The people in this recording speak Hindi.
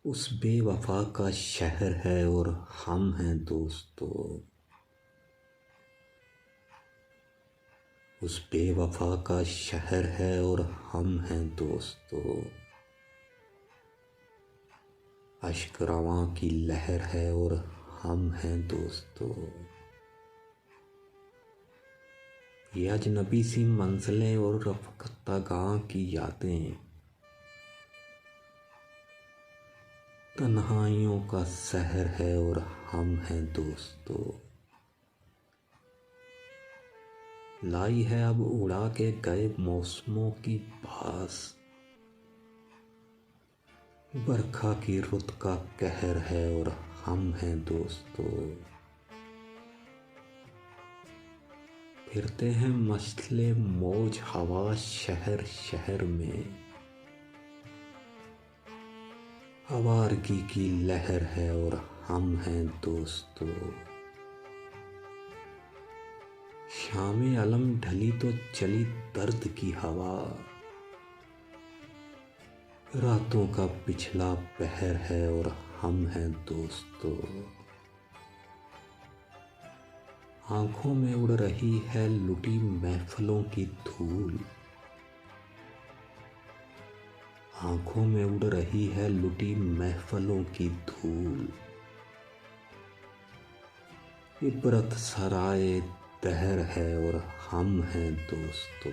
उस बेवफा का शहर है और हम हैं दोस्तों। उस बेवफा का शहर है और हम हैं दोस्तों। अश्क रवां की लहर है और हम हैं दोस्तों। ये अजनबी सी मंजिलें और रफ़्क़त गाह की यादें, तन्हाइयों का शहर है और हम हैं दोस्तों। लाई है अब उड़ा के गए मौसमों की बास, बरखा की रुत का कहर है और हम हैं दोस्तों। फिरते हैं मसले मौज हवा शहर शहर में, आवारगी की लहर है और हम हैं दोस्तों। शामे अलम ढली तो चली दर्द की हवा, रातों का पिछला पहर है और हम हैं दोस्तों। आंखों में उड़ रही है लुटी महफिलों की धूल, आंखों में उड़ रही है लुटी महफिलों की धूल। इबरत सराए दहर है और हम हैं दोस्तों।